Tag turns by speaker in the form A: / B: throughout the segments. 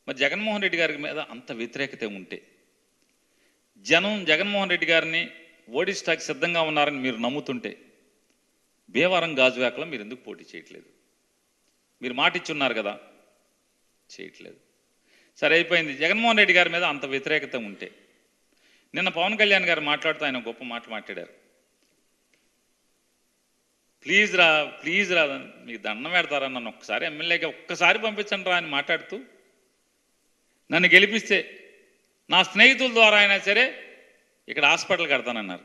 A: మరి జగన్మోహన్ రెడ్డి గారి మీద అంత వ్యతిరేకత ఉంటే జనం జగన్మోహన్ రెడ్డి గారిని ఓడిస్తాకి సిద్ధంగా ఉన్నారని మీరు నమ్ముతుంటే భీమవరం గాజువాకలో మీరు ఎందుకు పోటీ చేయట్లేదు? మీరు మాట ఇచ్చున్నారు కదా, చేయట్లేదు. సరే అయిపోయింది. జగన్మోహన్ రెడ్డి గారి మీద అంత వ్యతిరేకత ఉంటే నిన్న పవన్ కళ్యాణ్ గారు మాట్లాడుతూ ఆయన గొప్ప మాట మాట్లాడారు. ప్లీజ్ రా మీకు దండం పెడతారా, నన్ను ఒక్కసారి ఎమ్మెల్యేగా ఒక్కసారి పంపించండి రా అని మాట్లాడుతూ నన్ను గెలిపిస్తే నా స్నేహితుల ద్వారా అయినా సరే ఇక్కడ హాస్పిటల్ కడతానన్నారు.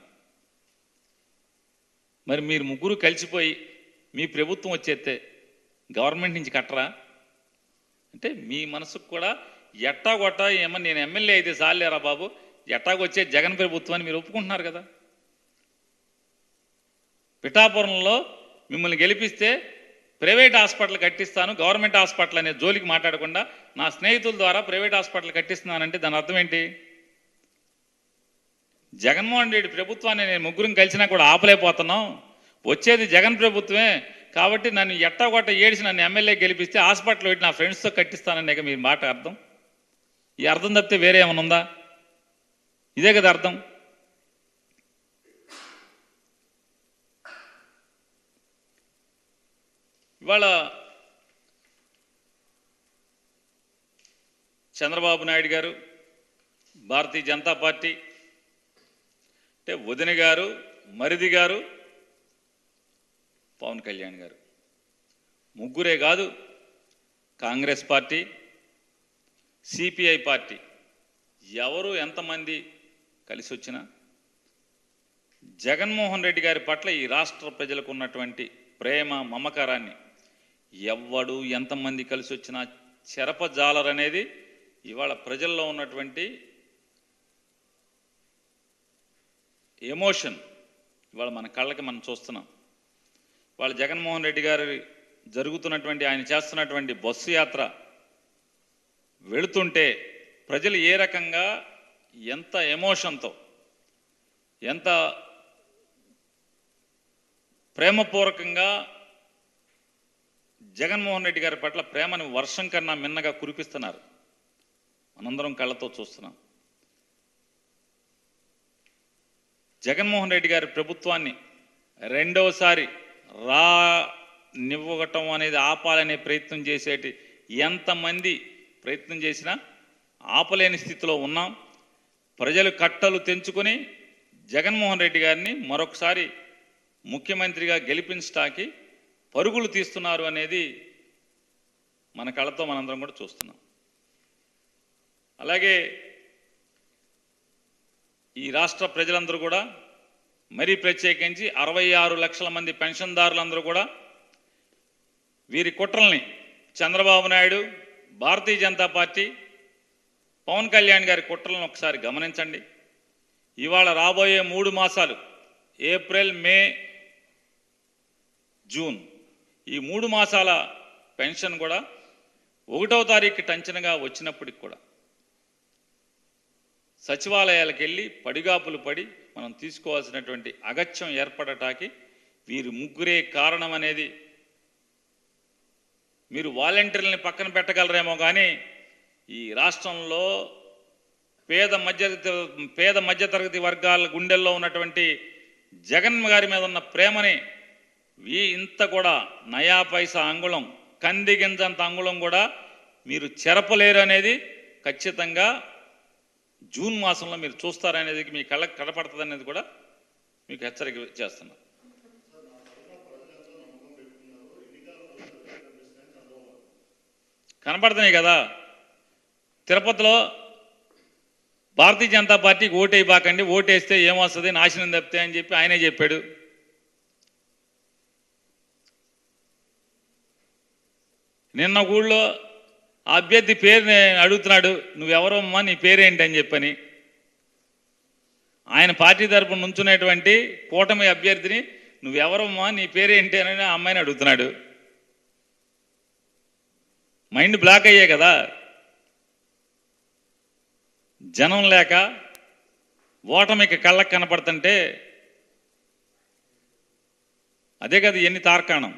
A: మరి మీరు ముగ్గురు కలిసిపోయి మీ ప్రభుత్వం వచ్చేస్తే గవర్నమెంట్ నుంచి కట్టరా అంటే మీ మనసుకు కూడా ఎట్టాగొట్టా ఏమన్నా నేను ఎమ్మెల్యే అయితే చాలేరా బాబు, ఎట్టాగొచ్చే జగన్ ప్రభుత్వాన్ని మీరు ఒప్పుకుంటున్నారు కదా. పిఠాపురంలో మిమ్మల్ని గెలిపిస్తే ప్రైవేట్ హాస్పిటల్ కట్టిస్తాను, గవర్నమెంట్ హాస్పిటల్ అనే జోలికి మాట్లాడకుండా నా స్నేహితుల ద్వారా ప్రైవేట్ హాస్పిటల్ కట్టిస్తున్నానంటే దాని అర్థం ఏంటి? జగన్మోహన్ రెడ్డి ప్రభుత్వాన్ని నేను ముగ్గురం కలిసినా కూడా ఆపలేకపోతున్నాం, వచ్చేది జగన్ ప్రభుత్వమే కాబట్టి నన్ను ఎట్టాగొట్ట ఏడిసి నన్ను ఎమ్మెల్యే గెలిపిస్తే హాస్పిటల్ పెట్టి నా ఫ్రెండ్స్తో కట్టిస్తాననే మీ మాట అర్థం. ఈ అర్థం తప్పితే వేరే ఏమైనా ఉందా? ఇదే కదా అర్థం. ఇవాళ చంద్రబాబు నాయుడు గారు, భారతీయ జనతా పార్టీ అంటే వదిన గారు, మరిది గారు, పవన్ కళ్యాణ్ గారు ముగ్గురే కాదు, కాంగ్రెస్ పార్టీ, సిపిఐ పార్టీ ఎవరు ఎంతమంది కలిసి వచ్చినా జగన్మోహన్ రెడ్డి గారి పట్ల ఈ రాష్ట్ర ప్రజలకు ఉన్నటువంటి ప్రేమ మమకారాన్ని ఎవ్వడు ఎంతమంది కలిసి వచ్చినా చెరపజాలరనేది ఇవాళ ప్రజల్లో ఉన్నటువంటి ఎమోషన్ ఇవాళ మన కళ్ళకి మనం చూస్తున్నాం. ఇవాళ జగన్మోహన్ రెడ్డి గారి జరుగుతున్నటువంటి ఆయన చేస్తున్నటువంటి బస్సు యాత్ర వెళుతుంటే ప్రజలు ఏ రకంగా ఎంత ఎమోషన్తో ఎంత ప్రేమపూర్వకంగా జగన్మోహన్ రెడ్డి గారి పట్ల ప్రేమను వర్షం కన్నా మిన్నగా కురిపిస్తున్నారు మనందరం కళ్ళతో చూస్తున్నాం. జగన్మోహన్ రెడ్డి గారి ప్రభుత్వాన్ని రెండవసారి రానివ్వటం అనేది ఆపాలనే ప్రయత్నం చేసేటి ఎంతమంది ప్రయత్నం చేసినా ఆపలేని స్థితిలో ఉన్నాం. ప్రజలు కట్టలు తెంచుకొని జగన్మోహన్ రెడ్డి గారిని మరొకసారి ముఖ్యమంత్రిగా గెలిపించడానికి పరుగులు తీస్తున్నారు అనేది మన కళ్ళతో మనందరం కూడా చూస్తున్నాం. అలాగే ఈ రాష్ట్ర ప్రజలందరూ కూడా మరీ ప్రత్యేకించి 66 లక్షల మంది పెన్షన్దారులందరూ కూడా వీరి కుట్రల్ని చంద్రబాబు నాయుడు, భారతీయ జనతా పార్టీ, పవన్ కళ్యాణ్ గారి కుట్రలను ఒకసారి గమనించండి. ఇవాళ రాబోయే 3 మాసాలు ఏప్రిల్, మే, జూన్ ఈ 3 మాసాల పెన్షన్ కూడా 1వ తారీఖు టంచనగా వచ్చినప్పటికి కూడా సచివాలయాలకు వెళ్ళి పడిగాపులు పడి మనం తీసుకోవాల్సినటువంటి అగత్యం ఏర్పడటానికి వీరు ముగ్గురే కారణం అనేది మీరు వాలంటీర్లని పక్కన పెట్టగలరేమో కానీ ఈ రాష్ట్రంలో పేద మధ్యతరగతి వర్గాల గుండెల్లో ఉన్నటువంటి జగన్ గారి మీద ఉన్న ప్రేమని ఇంత కూడా నయా పైసా అంగుళం, కంది గింజంత అంగుళం కూడా మీరు చెరపలేరు అనేది ఖచ్చితంగా జూన్ మాసంలో మీరు చూస్తారనేది మీ కళ్ళకి కనపడుతుంది అనేది కూడా మీకు హెచ్చరిక చేస్తున్నా. కనపడుతున్నాయి కదా. తిరుపతిలో భారతీయ జనతా పార్టీకి ఓటేయబాకండి, ఓటేస్తే ఏమొస్తుంది, నాశనం తప్పితే అని చెప్పి ఆయనే చెప్పాడు. నిన్న ఊళ్ళో ఆ అభ్యర్థి పేరుని అడుగుతున్నాడు, నువ్వెవరమ్మా, నీ పేరేంటి అని చెప్పని. ఆయన పార్టీ తరపున నుంచునేటువంటి కూటమి అభ్యర్థిని నువ్వెవరమ్మా, నీ పేరేంటి అని ఆ అమ్మాయిని అడుగుతున్నాడు. మైండ్ బ్లాక్ అయ్యే కదా. జనం లేక ఓటమికి కళ్ళకు కనపడుతుంటే అదే కదా ఎన్ని తార్కాణం.